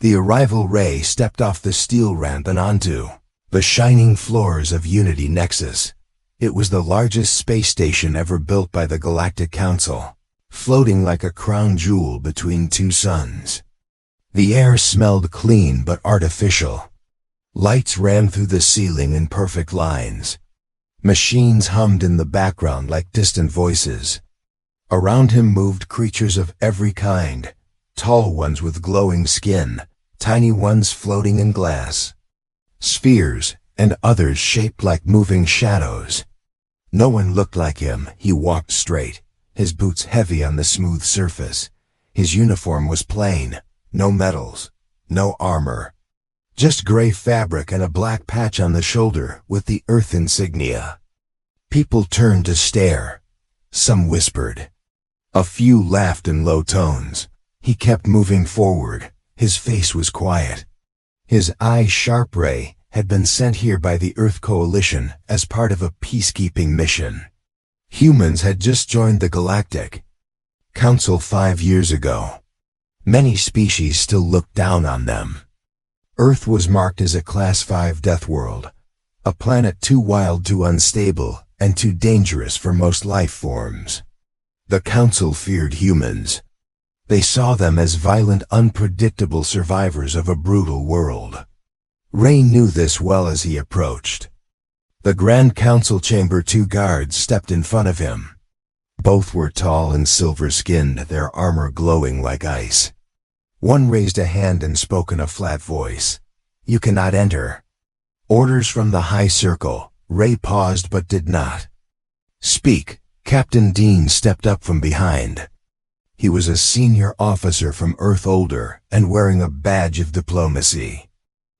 The arrival Ray stepped off the steel ramp and onto the shining floors of Unity Nexus. It was the largest space station ever built by the Galactic Council, floating like a crown jewel between two suns. The air smelled clean but artificial. Lights ran through the ceiling in perfect lines. Machines hummed in the background like distant voices. Around him moved creatures of every kind, tall ones with glowing skin, tiny ones floating in glass spheres, and others shaped like moving shadows. No one looked like him. He walked straight, his boots heavy on the smooth surface. His uniform was plain, no medals, no armor. Just gray fabric and a black patch on the shoulder with the Earth insignia. People turned to stare. Some whispered. A few laughed in low tones. He kept moving forward. His face was quiet. His eyes sharp. Ray had been sent here by the Earth Coalition as part of a peacekeeping mission. Humans had just joined the Galactic Council 5 years ago. Many species still looked down on them. Earth was marked as a Class 5 Deathworld, a planet too wild, too unstable, and too dangerous for most life forms. The Council feared humans. They saw them as violent, unpredictable survivors of a brutal world. Ray knew this well as he approached the Grand Council chamber. 2 guards stepped in front of him. Both were tall and silver-skinned, their armor glowing like ice. One raised a hand and spoke in a flat voice. "You cannot enter." "Orders from the High Circle." Ray paused but did not speak. Captain Dean stepped up from behind. He was a senior officer from Earth, older, and wearing a badge of diplomacy.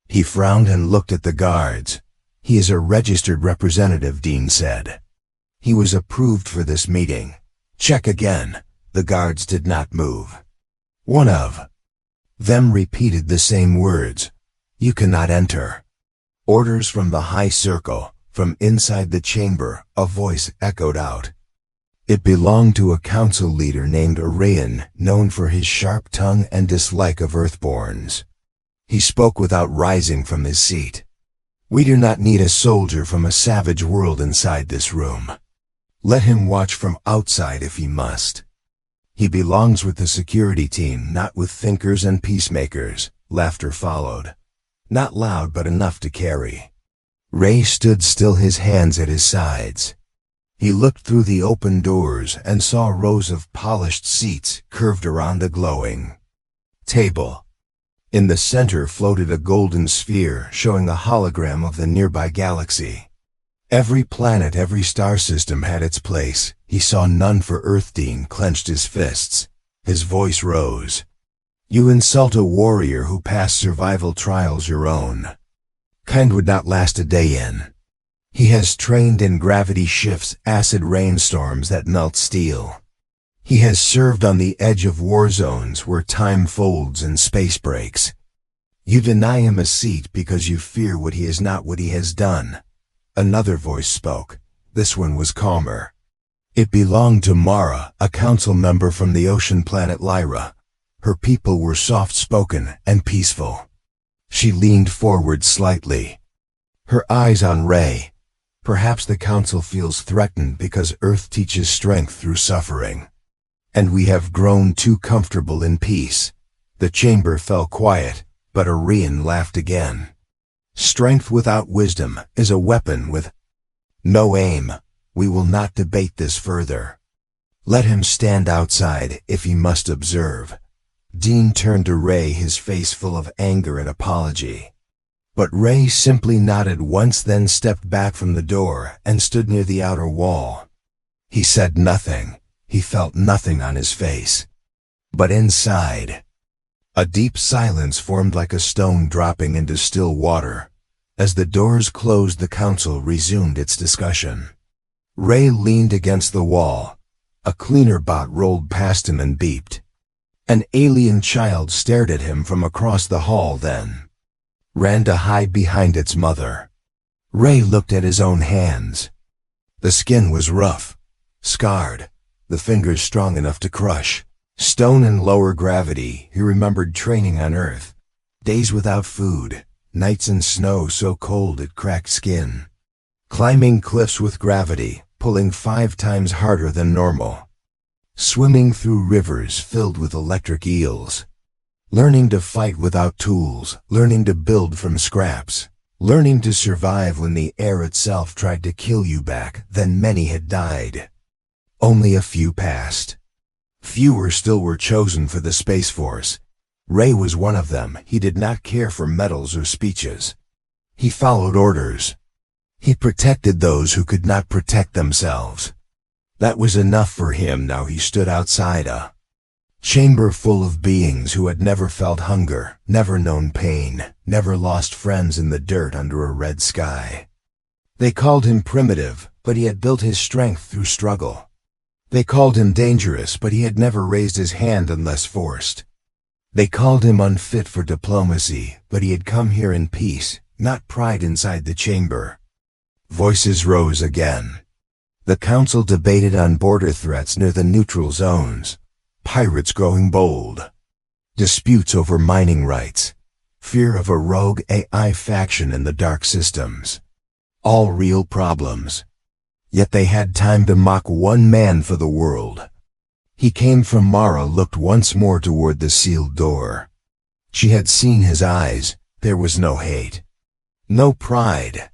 He frowned and looked at the guards. "He is a registered representative," Dean said. "He was approved for this meeting." "Check again." The guards did not move. One of them repeated the same words. "You cannot enter." "Orders from the High Circle." From inside the chamber, a voice echoed out. It belonged to a council leader named Orion, known for his sharp tongue and dislike of Earthborns. He spoke without rising from his seat. "We do not need a soldier from a savage world inside this room. Let him watch from outside if he must. He belongs with the security team, not with thinkers and peacemakers." Laughter followed. Not loud but enough to carry. Ray stood still, his hands at his sides. He looked through the open doors and saw rows of polished seats curved around a glowing table. In the center floated a golden sphere showing a hologram of the nearby galaxy. Every planet, every star system had its place. He saw none for Earth. Dean clenched his fists. His voice rose. "You insult a warrior who passed survival trials your own kind would not last a day in. He has trained in gravity shifts, acid rainstorms that melt steel. He has served on the edge of war zones where time folds and space breaks. You deny him a seat because you fear what he is not what he has done." Another voice spoke. This one was calmer. It belonged to Mara, a council member from the ocean planet Lyra. Her people were soft-spoken and peaceful. She leaned forward slightly, her eyes on Ray. "Perhaps the council feels threatened because Earth teaches strength through suffering. And we have grown too comfortable in peace." The chamber fell quiet, but Orion laughed again. "Strength without wisdom is a weapon with no aim. We will not debate this further. Let him stand outside if he must observe." Dean turned to Ray, his face full of anger and apology. But Ray simply nodded once, then stepped back from the door and stood near the outer wall. He said nothing. He felt nothing on his face. But inside, a deep silence formed like a stone dropping into still water. As the doors closed, the council resumed its discussion. Ray leaned against the wall. A cleaner bot rolled past him and beeped. An alien child stared at him from across the hall, then ran to hide behind its mother. Ray looked at his own hands. The skin was rough, scarred, the fingers strong enough to crush stone in lower gravity. He remembered training on Earth. Days without food, nights in snow so cold it cracked skin. Climbing cliffs with gravity, pulling 5 times harder than normal. Swimming through rivers filled with electric eels. Learning to fight without tools, learning to build from scraps. Learning to survive when the air itself tried to kill you back then many had died. Only a few passed. Fewer still were chosen for the Space Force. Ray was one of them. He did not care for medals or speeches. He followed orders. He protected those who could not protect themselves. That was enough for him. Now he stood outside a chamber full of beings who had never felt hunger, never known pain, never lost friends in the dirt under a red sky. They called him primitive, but he had built his strength through struggle. They called him dangerous, but he had never raised his hand unless forced. They called him unfit for diplomacy, but he had come here in peace, not pride inside the chamber. Voices rose again. The council debated on border threats near the neutral zones. Pirates growing bold. Disputes over mining rights. Fear of a rogue AI faction in the dark systems. All real problems. Yet they had time to mock one man for the world. He came from Mara, looked once more toward the sealed door. She had seen his eyes. There was no hate. No pride.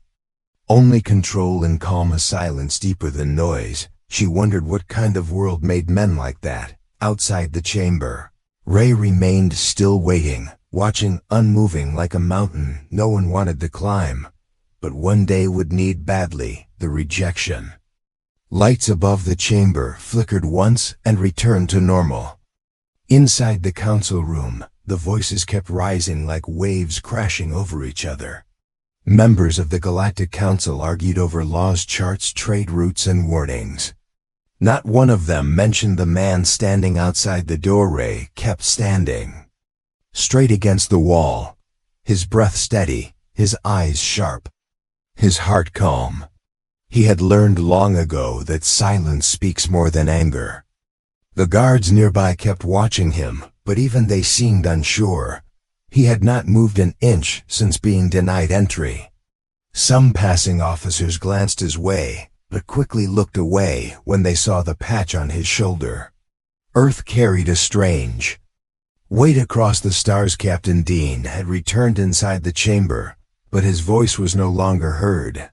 Only control and calm, a silence deeper than noise. She wondered what kind of world made men like that. Outside the chamber, Ray remained still, waiting, watching, unmoving like a mountain no one wanted to climb, but one day would need badly, the rejection. Lights above the chamber flickered once and returned to normal. Inside the council room, the voices kept rising like waves crashing over each other. Members of the Galactic Council argued over laws, charts, trade routes, and warnings. Not one of them mentioned the man standing outside the door. Ray kept standing. Straight against the wall. His breath steady, his eyes sharp. His heart calm. He had learned long ago that silence speaks more than anger. The guards nearby kept watching him, but even they seemed unsure. He had not moved an inch since being denied entry. Some passing officers glanced his way, but quickly looked away when they saw the patch on his shoulder. Earth carried a strange weight across the stars. Captain Dean had returned inside the chamber, but his voice was no longer heard.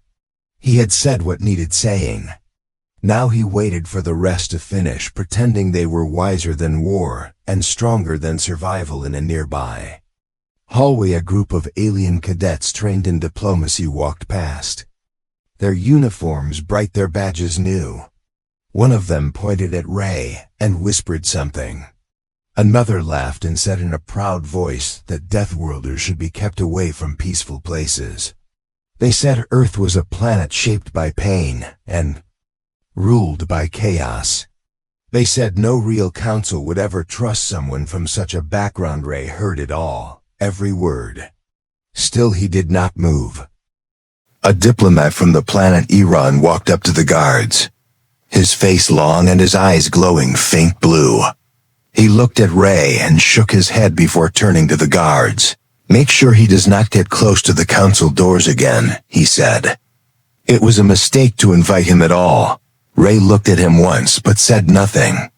He had said what needed saying. Now he waited for the rest to finish, pretending they were wiser than war and stronger than survival. In a nearby hallway, a group of alien cadets trained in diplomacy walked past. Their uniforms bright, their badges new. One of them pointed at Ray and whispered something. Another laughed and said in a proud voice that Deathworlders should be kept away from peaceful places. They said Earth was a planet shaped by pain and ruled by chaos. They said no real council would ever trust someone from such a background. Ray heard it all, every word. Still he did not move. A diplomat from the planet Iran walked up to the guards. His face long and his eyes glowing faint blue. He looked at Ray and shook his head before turning to the guards. "Make sure he does not get close to the council doors again," he said. It was a mistake to invite him at all. Ray looked at him once but said nothing.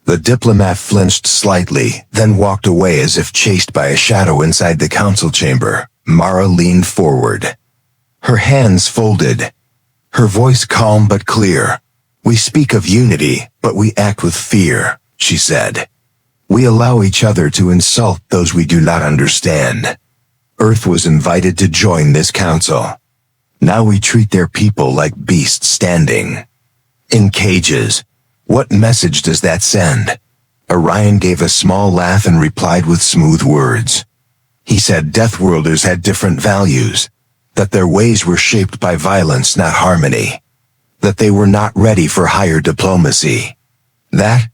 The diplomat flinched slightly, then walked away as if chased by a shadow. Inside the council chamber, Mara leaned forward. Her hands folded. Her voice calm but clear. "We speak of unity, but we act with fear," she said. "We allow each other to insult those we do not understand. Earth was invited to join this council. Now we treat their people like beasts standing in cages. What message does that send?" Orion gave a small laugh and replied with smooth words. He said Deathworlders had different values, that their ways were shaped by violence, not harmony, that they were not ready for higher diplomacy, that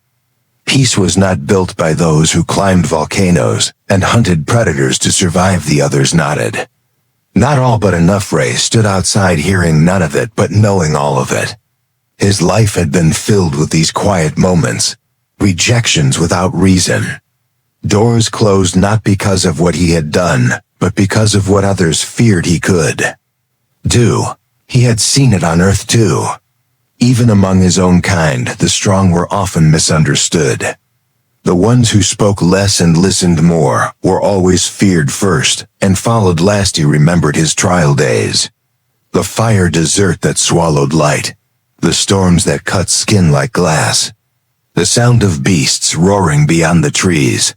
peace was not built by those who climbed volcanoes and hunted predators to survive. The others nodded. Not all but enough. Ray stood outside, hearing none of it but knowing all of it. His life had been filled with these quiet moments, rejections without reason, Doors closed not because of what he had done, but because of what others feared he could do. He had seen it on Earth too. Even among his own kind, the strong were often misunderstood. The ones who spoke less and listened more were always feared first, and followed last. He remembered his trial days. The fire desert that swallowed light. The storms that cut skin like glass. The sound of beasts roaring beyond the trees.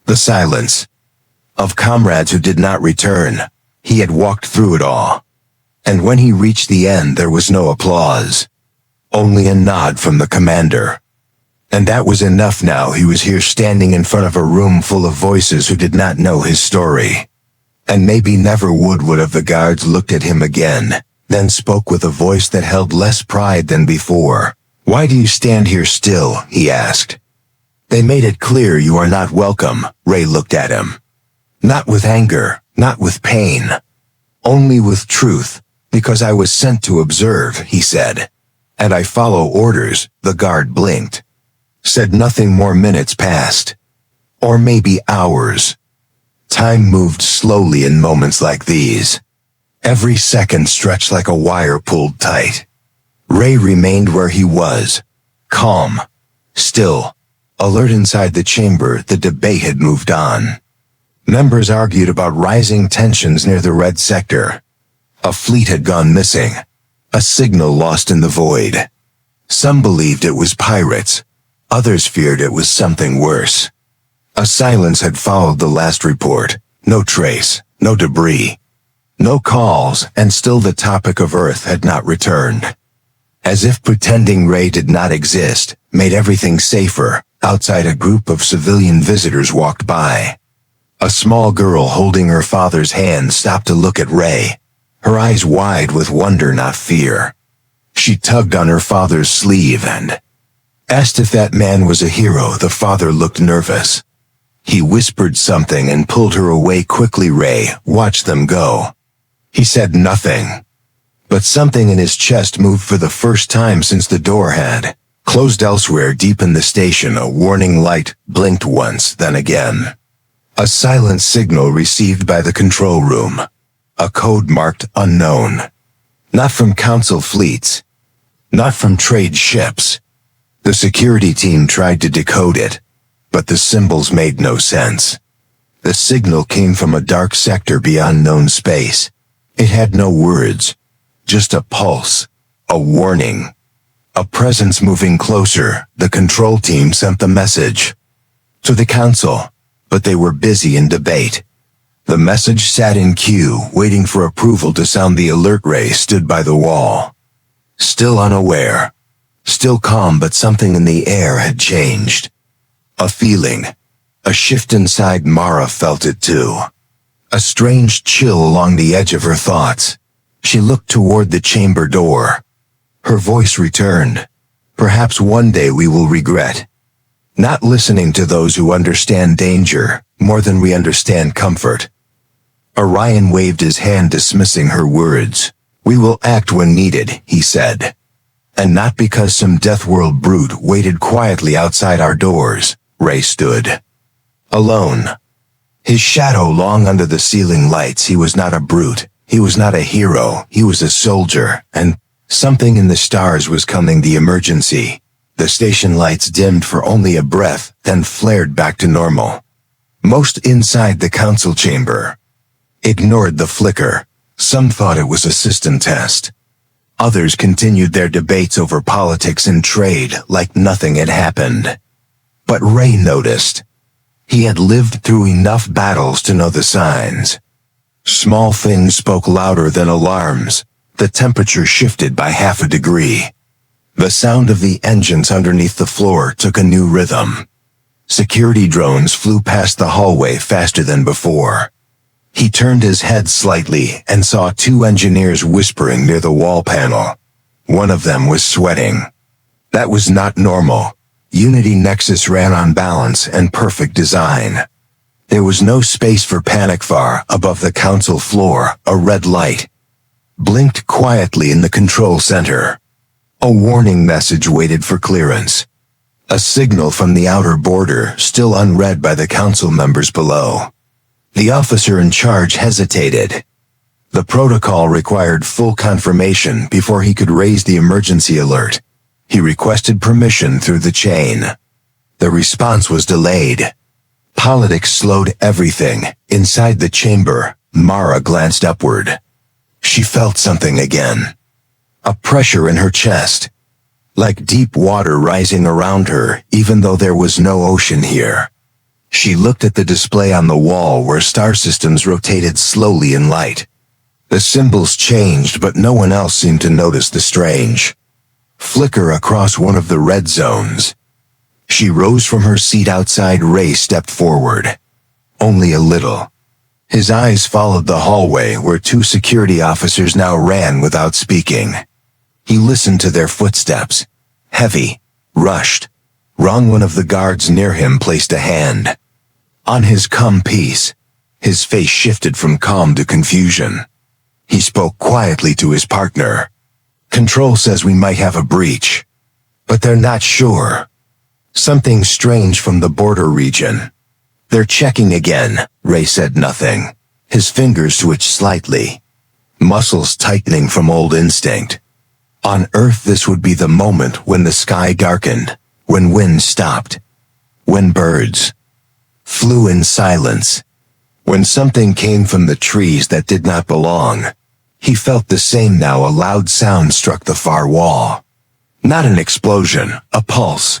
The silence of comrades who did not return. He had walked through it all. And when he reached the end, there was no applause. Only a nod from the commander. And that was enough now. He was here standing in front of a room full of voices who did not know his story. And maybe never would have. The guards looked at him again, then spoke with a voice that held less pride than before. "Why do you stand here still?" he asked. "They made it clear you are not welcome." Ray looked at him. "Not with anger, not with pain. Only with truth, because I was sent to observe," he said. "And I follow orders." The guard blinked. Said nothing more. Minutes passed. Or maybe hours. Time moved slowly in moments like these. Every second stretched like a wire pulled tight. Ray remained where he was. Calm. Still. Alert inside the chamber. The debate had moved on. Members argued about rising tensions near the red sector. A fleet had gone missing. A signal lost in the void. Some believed it was pirates. Others feared it was something worse. A silence had followed the last report. No trace, no debris, no calls, and still the topic of Earth had not returned. As if pretending Ray did not exist made everything safer, outside a group of civilian visitors walked by. A small girl holding her father's hand stopped to look at Ray, her eyes wide with wonder, not fear. She tugged on her father's sleeve and asked if that man was a hero. The father looked nervous. He whispered something and pulled her away quickly. Ray watched them go. He said nothing. But something in his chest moved for the first time since the door had closed. Elsewhere deep in the station, a warning light blinked once, then again. A silent signal received by the control room. A code marked unknown. Not from council fleets. Not from trade ships. The security team tried to decode it, but the symbols made no sense. The signal came from a dark sector beyond known space. It had no words, just a pulse, a warning, a presence moving closer. The control team sent the message to the council, but they were busy in debate. The message sat in queue, waiting for approval to sound. The alert. Ray stood by the wall, still unaware. Still calm, but something in the air had changed. A feeling. A shift inside. Mara felt it too. A strange chill along the edge of her thoughts. She looked toward the chamber door. Her voice returned. "Perhaps one day we will regret not listening to those who understand danger more than we understand comfort." Orion waved his hand, dismissing her words. "We will act when needed," he said. And not because some Deathworld brute waited quietly outside our doors. Ray stood alone, his shadow long under the ceiling lights. He was not a brute. He was not a hero. He was a soldier, and something in the stars was coming. The emergency. The station lights dimmed for only a breath, then flared back to normal. Most inside the council chamber ignored the flicker. Some thought it was a system test. Others continued their debates over politics and trade like nothing had happened. But Ray noticed. He had lived through enough battles to know the signs. Small things spoke louder than alarms. The temperature shifted by half a degree. The sound of the engines underneath the floor took a new rhythm. Security drones flew past the hallway faster than before. He turned his head slightly and saw two engineers whispering near the wall panel. One of them was sweating. That was not normal. Unity Nexus ran on balance and perfect design. There was no space for panic. Far above the council floor, a red light blinked quietly in the control center. A warning message waited for clearance. A signal from the outer border, still unread by the council members below. The officer in charge hesitated. The protocol required full confirmation before he could raise the emergency alert. He requested permission through the chain. The response was delayed. Politics slowed everything. Inside the chamber, Mara glanced upward. She felt something again. A pressure in her chest. Like deep water rising around her, even though there was no ocean here. She looked at the display on the wall where star systems rotated slowly in light. The symbols changed, but no one else seemed to notice the strange flicker across one of the red zones. She rose from her seat outside. Ray stepped forward. Only a little. His eyes followed the hallway where two security officers now ran without speaking. He listened to their footsteps. Heavy. Rushed. Wrong. One of the guards near him placed a hand on his piece. His face shifted from calm to confusion. He spoke quietly to his partner. Control says we might have a breach, but they're not sure. Something strange from the border region. They're checking again. Ray said nothing. His fingers twitched slightly. Muscles tightening from old instinct. On Earth, this would be the moment when the sky darkened, when wind stopped, when birds flew in silence, when something came from the trees that did not belong. He felt the same now. A loud sound struck the far wall. Not an explosion, a pulse.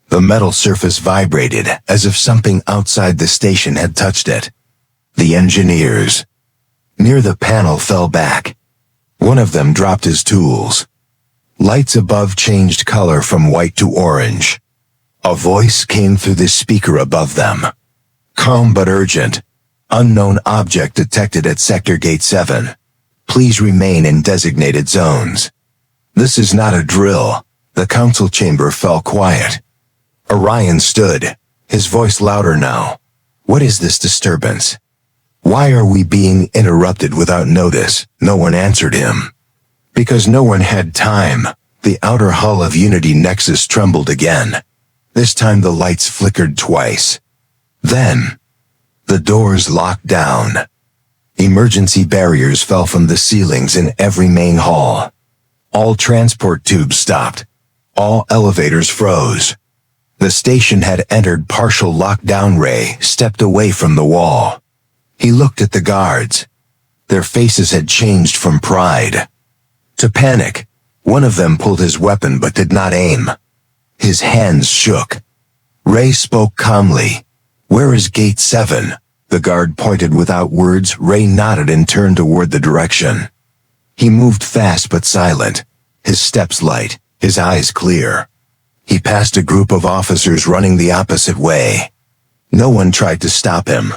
The metal surface vibrated as if something outside the station had touched it. The engineers near the panel fell back. One of them dropped his tools. Lights above changed color from white to orange. A voice came through the speaker above them. Calm but urgent. Unknown object detected at Sector Gate 7. Please remain in designated zones. This is not a drill. The council chamber fell quiet. Orion stood, his voice louder now. What is this disturbance? Why are we being interrupted without notice? No one answered him. Because no one had time. The outer hull of Unity Nexus trembled again. This time the lights flickered twice. Then, the doors locked down. Emergency barriers fell from the ceilings in every main hall. All transport tubes stopped. All elevators froze. The station had entered partial lockdown. Ray stepped away from the wall. He looked at the guards. Their faces had changed from pride to panic. One of them pulled his weapon but did not aim. His hands shook. Ray spoke calmly. Where is Gate 7? The guard pointed without words. Ray nodded and turned toward the direction. He moved fast but silent, his steps light, his eyes clear. He passed a group of officers running the opposite way. No one tried to stop him.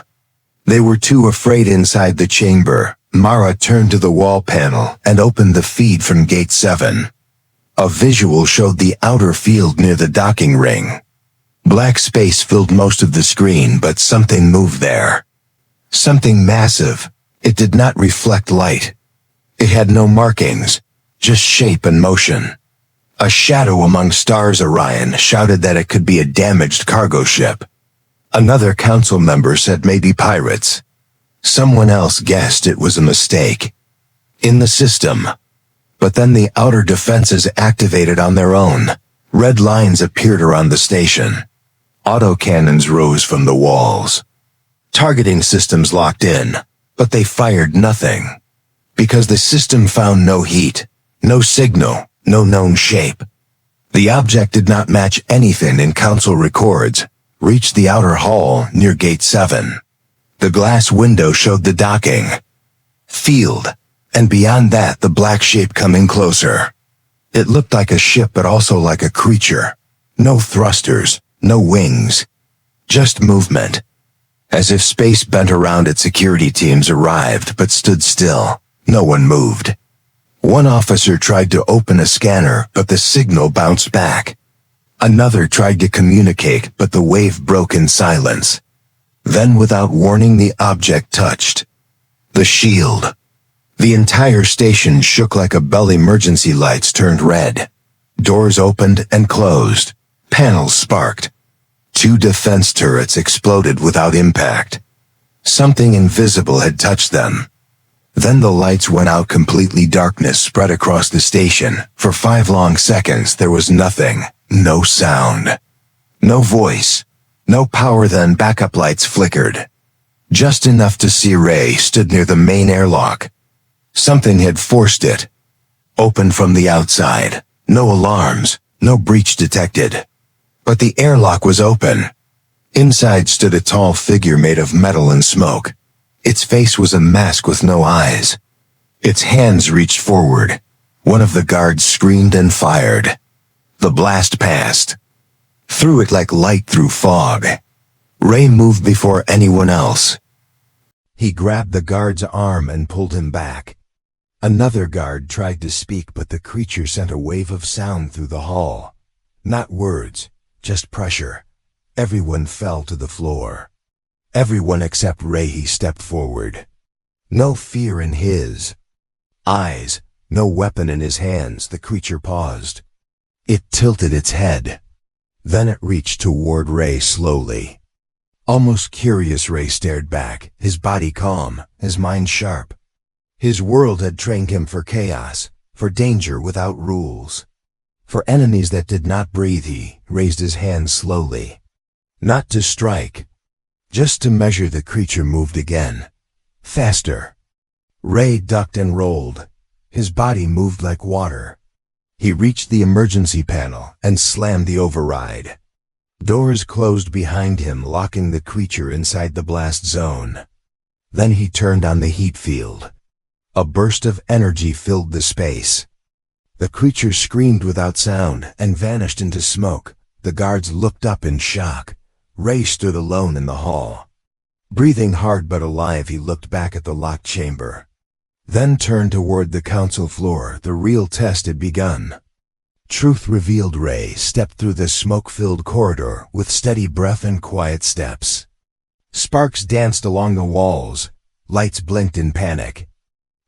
They were too afraid. Inside the chamber, Mara turned to the wall panel and opened the feed from Gate 7. A visual showed the outer field near the docking ring. Black space filled most of the screen, but something moved there. Something massive. It did not reflect light. It had no markings, just shape and motion. A shadow among stars. Orion shouted that it could be a damaged cargo ship. Another council member said maybe pirates. Someone else guessed it was a mistake in the system. But then the outer defenses activated on their own. Red lines appeared around the station. Autocannons rose from the walls. Targeting systems locked in, but they fired nothing. Because the system found no heat, no signal, no known shape. The object did not match anything in council records. Reached the outer hall near Gate 7. The glass window showed the docking field, and beyond that the black shape coming closer. It looked like a ship but also like a creature. No thrusters, no wings. Just movement. As if space bent around it. Security teams arrived but stood still. No one moved. One officer tried to open a scanner, but the signal bounced back. Another tried to communicate, but the wave broke in silence. Then without warning the object touched the shield. The entire station shook like a bell. Emergency lights turned red. Doors opened and closed. Panels sparked. 2 defense turrets exploded without impact. Something invisible had touched them. Then the lights went out completely. Darkness spread across the station. For 5 long seconds there was nothing. No sound. No voice. No power. Then backup lights flickered. Just enough to see Ray stood near the main airlock. Something had forced it. Open from the outside. No alarms. No breach detected. But the airlock was open. Inside stood a tall figure made of metal and smoke. Its face was a mask with no eyes. Its hands reached forward. One of the guards screamed and fired. The blast passed. Through it like light through fog. Ray moved before anyone else. He grabbed the guard's arm and pulled him back. Another guard tried to speak, but the creature sent a wave of sound through the hall. Not words, just pressure. Everyone fell to the floor. Everyone except Ray. He stepped forward. No fear in his eyes, no weapon in his hands. The creature paused. It tilted its head. Then it reached toward Ray slowly. Almost curious, Ray stared back, his body calm, his mind sharp. His world had trained him for chaos, for danger without rules, for enemies that did not breathe. He raised his hand slowly. Not to strike, just to measure. The creature moved again. Faster. Ray ducked and rolled. His body moved like water. He reached the emergency panel and slammed the override. Doors closed behind him, locking the creature inside the blast zone. Then he turned on the heat field. A burst of energy filled the space. The creature screamed without sound and vanished into smoke. The guards looked up in shock. Ray stood alone in the hall. Breathing hard but alive, he looked back at the locked chamber. Then turned toward the council floor. The real test had begun. Truth revealed. Ray stepped through the smoke-filled corridor with steady breath and quiet steps. Sparks danced along the walls. Lights blinked in panic.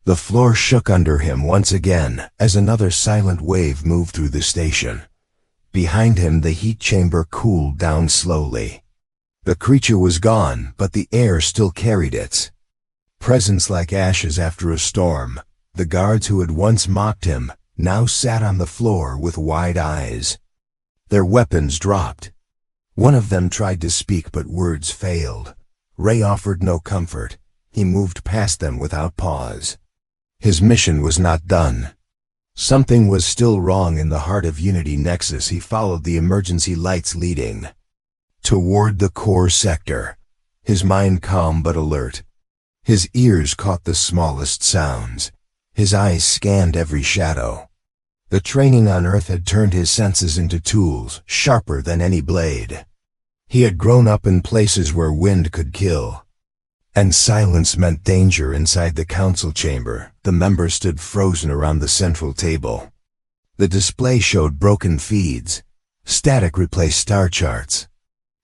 The floor shook under him once again as another silent wave moved through the station. Behind him, the heat chamber cooled down slowly. The creature was gone, but the air still carried its presence like ashes after a storm. The guards who had once mocked him now sat on the floor with wide eyes. Their weapons dropped. One of them tried to speak, but words failed. Ray offered no comfort. He moved past them without pause. His mission was not done. Something was still wrong in the heart of Unity Nexus. He followed the emergency lights leading toward the core sector, his mind calm but alert. His ears caught the smallest sounds. His eyes scanned every shadow. The training on Earth had turned his senses into tools, sharper than any blade. He had grown up in places where wind could kill, and silence meant danger. Inside the council chamber, the members stood frozen around the central table. The display showed broken feeds. Static replaced star charts.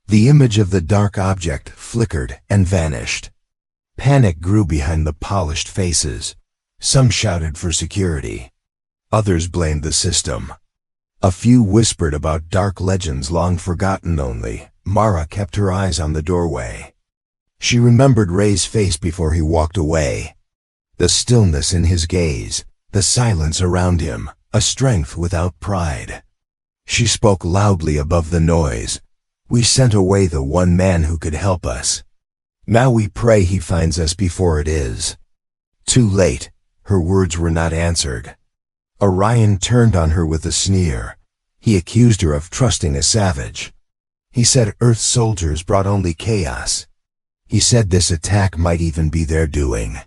The image of the dark object flickered and vanished. Panic grew behind the polished faces. Some shouted for security. Others blamed the system. A few whispered about dark legends long forgotten. Only Mara kept her eyes on the doorway. She remembered Ray's face before he walked away. The stillness in his gaze, the silence around him, a strength without pride. She spoke loudly above the noise. We sent away the one man who could help us. Now we pray he finds us before it is too late. Her words were not answered. Orion turned on her with a sneer. He accused her of trusting a savage. He said Earth's soldiers brought only chaos. He said this attack might even be their doing.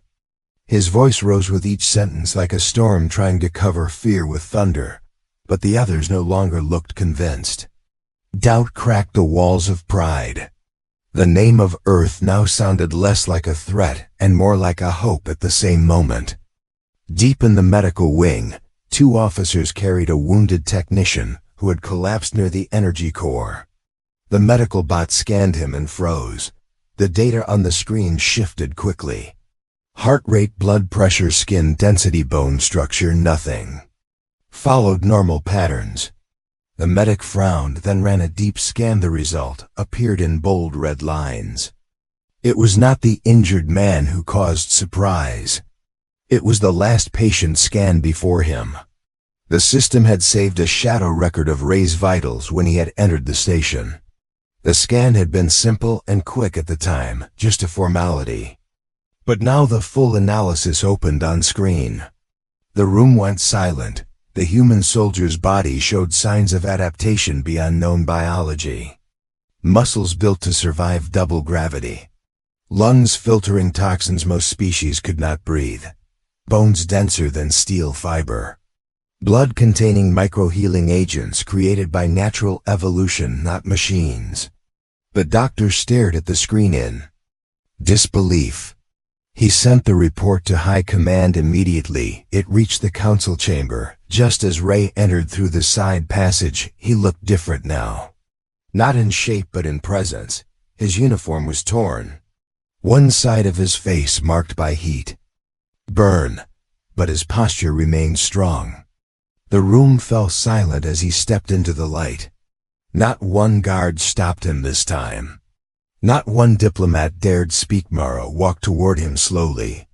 His voice rose with each sentence like a storm trying to cover fear with thunder, but the others no longer looked convinced. Doubt cracked the walls of pride. The name of Earth now sounded less like a threat and more like a hope at the same moment. Deep in the medical wing, 2 officers carried a wounded technician who had collapsed near the energy core. The medical bot scanned him and froze. The data on the screen shifted quickly. Heart rate, blood pressure, skin density, bone structure, nothing followed normal patterns. The medic frowned, then ran a deep scan. The result appeared in bold red lines. It was not the injured man who caused surprise. It was the last patient scanned before him. The system had saved a shadow record of Ray's vitals when he had entered the station. The scan had been simple and quick at the time, just a formality. But now the full analysis opened on screen. The room went silent. The human soldier's body showed signs of adaptation beyond known biology. Muscles built to survive double gravity. Lungs filtering toxins most species could not breathe. Bones denser than steel fiber. Blood containing micro-healing agents created by natural evolution, not machines. The doctor stared at the screen in disbelief. He sent the report to High Command immediately. It reached the council chamber. Just as Ray entered through the side passage, he looked different now. Not in shape but in presence. His uniform was torn. One side of his face marked by heat. Burn. But his posture remained strong. The room fell silent as he stepped into the light. Not one guard stopped him this time. Not one diplomat dared speak. Mara walked toward him slowly.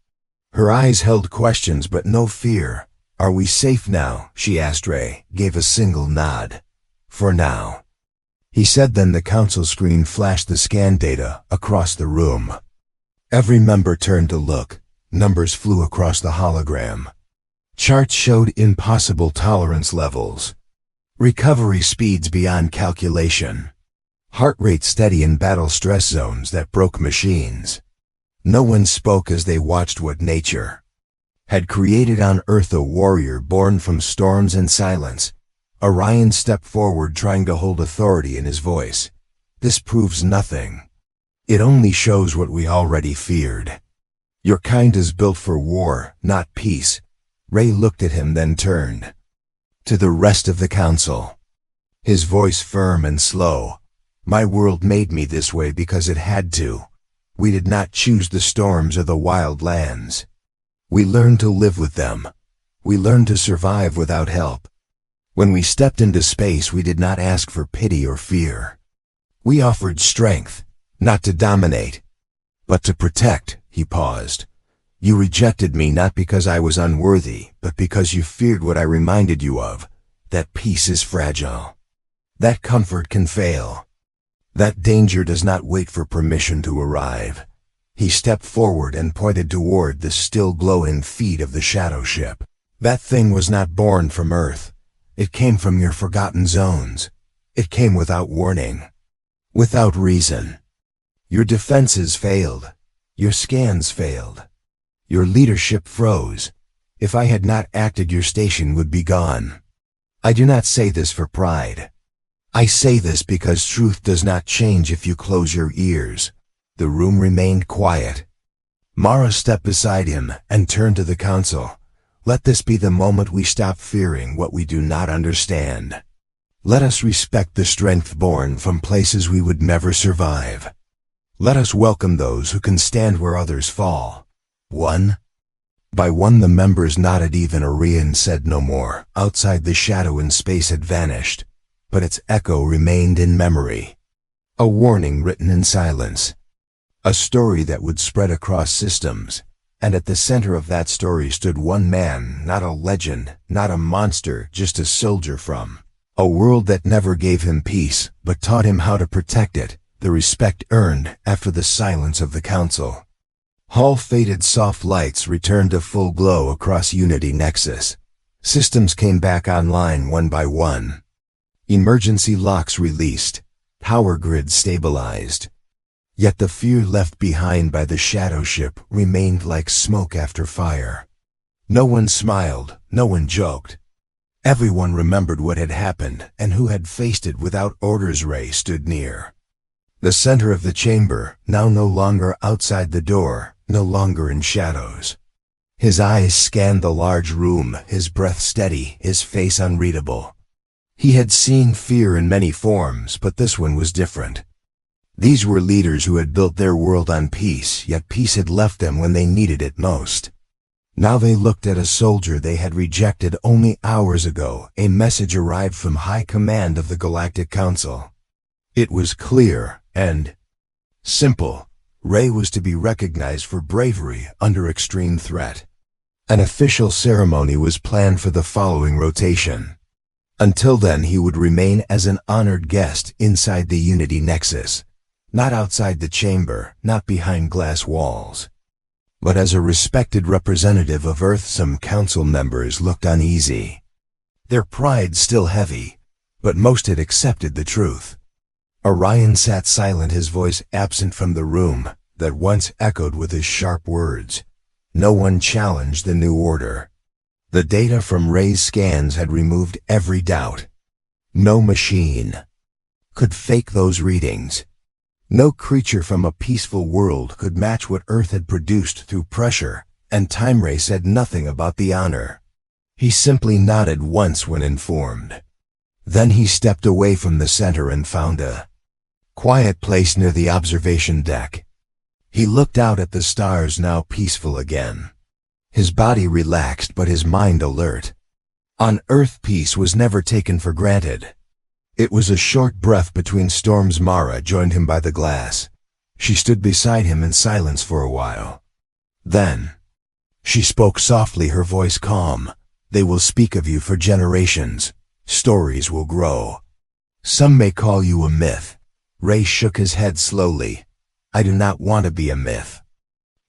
Her eyes held questions but no fear. "Are we safe now?" she asked. Ray gave a single nod. "For now," he said. Then the council screen flashed the scan data across the room. Every member turned to look. Numbers flew across the hologram. Charts showed impossible tolerance levels. Recovery speeds beyond calculation. Heart rate steady in battle stress zones that broke machines. No one spoke as they watched what nature had created on Earth, a warrior born from storms and silence. Orion stepped forward, trying to hold authority in his voice. "This proves nothing. It only shows what we already feared. Your kind is built for war, not peace." Ray looked at him, then turned to the rest of the council. His voice firm and slow. "My world made me this way because it had to. We did not choose the storms or the wild lands. We learned to live with them. We learned to survive without help. When we stepped into space, we did not ask for pity or fear. We offered strength, not to dominate, but to protect." He paused. "You rejected me not because I was unworthy, but because you feared what I reminded you of, that peace is fragile. That comfort can fail. That danger does not wait for permission to arrive." He stepped forward and pointed toward the still glowing feet of the shadow ship. "That thing was not born from Earth. It came from your forgotten zones. It came without warning, without reason. Your defenses failed. Your scans failed. Your leadership froze. If I had not acted, your station would be gone. I do not say this for pride. I say this because truth does not change if you close your ears." The room remained quiet. Mara stepped beside him and turned to the council. "Let this be the moment we stop fearing what we do not understand. Let us respect the strength born from places we would never survive. Let us welcome those who can stand where others fall." One by one the members nodded. Even Orion said no more. Outside, the shadow in space had vanished, but its echo remained in memory. A warning written in silence. A story that would spread across systems. And at the center of that story stood one man, not a legend, not a monster, just a soldier from a world that never gave him peace, but taught him how to protect it, the respect earned after the silence of the council. Hall faded. Soft lights returned to full glow across Unity Nexus. Systems came back online one by one. Emergency locks released. Power grids stabilized. Yet the fear left behind by the shadow ship remained like smoke after fire. No one smiled, no one joked. Everyone remembered what had happened and who had faced it without orders. Ray stood near the center of the chamber, now no longer outside the door, no longer in shadows. His eyes scanned the large room, his breath steady, his face unreadable. He had seen fear in many forms, but this one was different. These were leaders who had built their world on peace, yet peace had left them when they needed it most. Now they looked at a soldier they had rejected only hours ago. A message arrived from High Command of the Galactic Council. It was clear and simple. Ray was to be recognized for bravery under extreme threat. An official ceremony was planned for the following rotation. Until then, he would remain as an honored guest inside the Unity Nexus, not outside the chamber, not behind glass walls, but as a respected representative of Earth. Some council members looked uneasy, their pride still heavy, but most had accepted the truth. Orion sat silent, his voice absent from the room that once echoed with his sharp words. No one challenged the new order. The data from Ray's scans had removed every doubt. No machine could fake those readings. No creature from a peaceful world could match what Earth had produced through pressure and time. Ray said nothing about the honor. He simply nodded once when informed. Then he stepped away from the center and found a quiet place near the observation deck. He looked out at the stars, now peaceful again. His body relaxed but his mind alert. On Earth, peace was never taken for granted. It was a short breath between storms. Mara joined him by the glass. She stood beside him in silence for a while. Then she spoke softly, her voice calm. They will speak of you for generations. Stories will grow. Some may call you a myth. Ray shook his head slowly. I do not want to be a myth.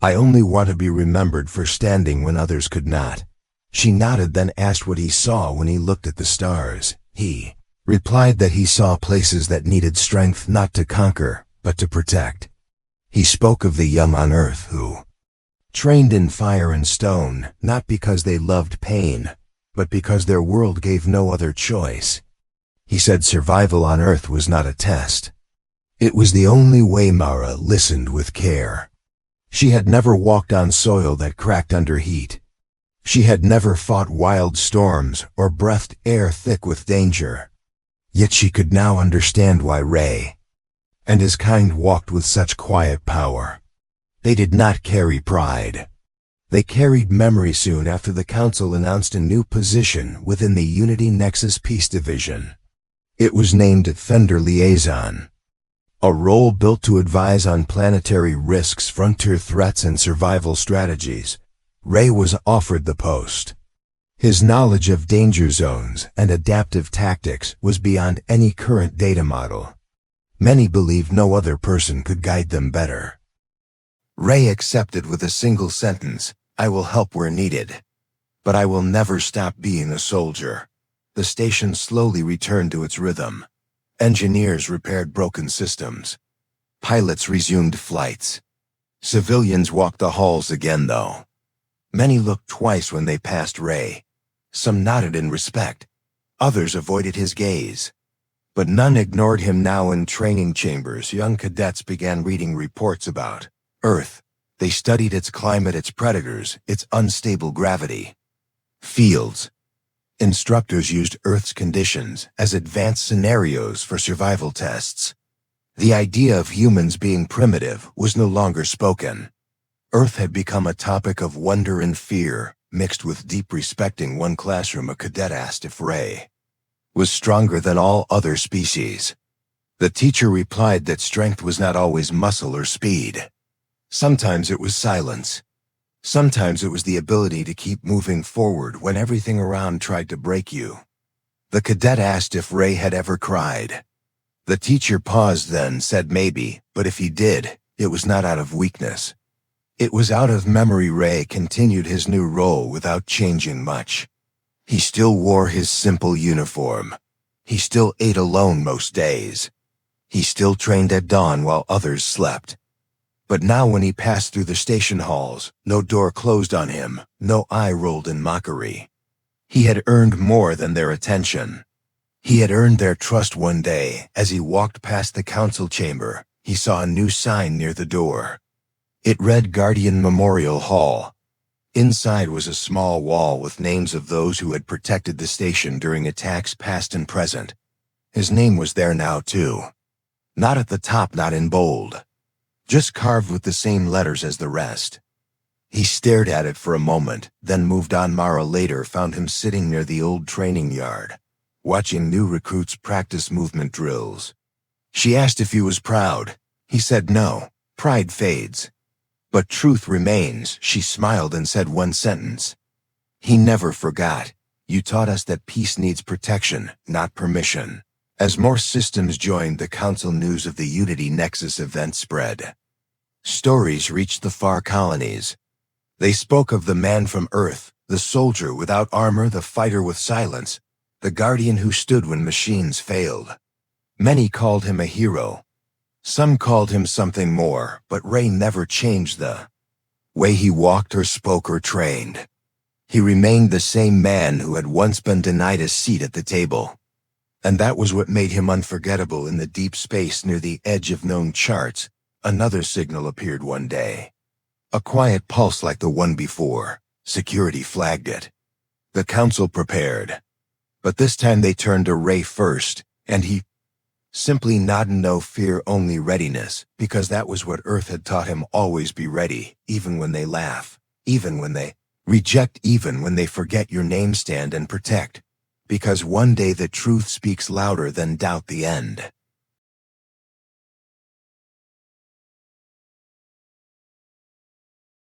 I only want to be remembered for standing when others could not. She nodded, then asked what he saw when he looked at the stars. He replied that he saw places that needed strength, not to conquer, but to protect. He spoke of the young on Earth who trained in fire and stone, not because they loved pain, but because their world gave no other choice. He said survival on Earth was not a test. It was the only way. Mara listened with care. She had never walked on soil that cracked under heat. She had never fought wild storms or breathed air thick with danger. Yet she could now understand why Ray and his kind walked with such quiet power. They did not carry pride. They carried memory. Soon after, the Council announced a new position within the Unity Nexus Peace Division. It was named Defender Liaison, a role built to advise on planetary risks, frontier threats, and survival strategies. Ray was offered the post. His knowledge of danger zones and adaptive tactics was beyond any current data model. Many believed no other person could guide them better. Ray accepted with a single sentence, I will help where needed. But I will never stop being a soldier. The station slowly returned to its rhythm. Engineers repaired broken systems. Pilots resumed flights. Civilians walked the halls again, though. Many looked twice when they passed Ray. Some nodded in respect. Others avoided his gaze. But none ignored him. Now in training chambers, young cadets began reading reports about Earth. They studied its climate, its predators, its unstable gravity fields. Instructors used Earth's conditions as advanced scenarios for survival tests. The idea of humans being primitive was no longer spoken. Earth had become a topic of wonder and fear, mixed with deep respect. In one classroom, a cadet asked if Ray was stronger than all other species. The teacher replied that strength was not always muscle or speed. Sometimes it was silence. Sometimes it was the ability to keep moving forward when everything around tried to break you. The cadet asked if Ray had ever cried. The teacher paused, then said maybe, but if he did, it was not out of weakness. It was out of memory. Ray continued his new role without changing much. He still wore his simple uniform. He still ate alone most days. He still trained at dawn while others slept. But now when he passed through the station halls, no door closed on him, no eye rolled in mockery. He had earned more than their attention. He had earned their trust. One day, as he walked past the council chamber, he saw a new sign near the door. It read Guardian Memorial Hall. Inside was a small wall with names of those who had protected the station during attacks past and present. His name was there now too. Not at the top, not in bold. Just carved with the same letters as the rest. He stared at it for a moment, then moved on. Mara later found him sitting near the old training yard, watching new recruits practice movement drills. She asked if he was proud. He said no, pride fades. But truth remains. She smiled and said one sentence. He never forgot. You taught us that peace needs protection, not permission. As more systems joined the Council, news of the Unity Nexus event spread. Stories reached the far colonies. They spoke of the man from Earth, the soldier without armor, the fighter with silence, the guardian who stood when machines failed. Many called him a hero. Some called him something more, but Ray never changed the way he walked or spoke or trained. He remained the same man who had once been denied a seat at the table. And that was what made him unforgettable. In the deep space near the edge of known charts, another signal appeared one day. A quiet pulse like the one before. Security flagged it. The Council prepared. But this time they turned to Ray first, and he simply nodded. No fear, only readiness, because that was what Earth had taught him. Always be ready, even when they laugh, even when they reject, even when they forget your name. Stand and protect, because one day the truth speaks louder than doubt. The end.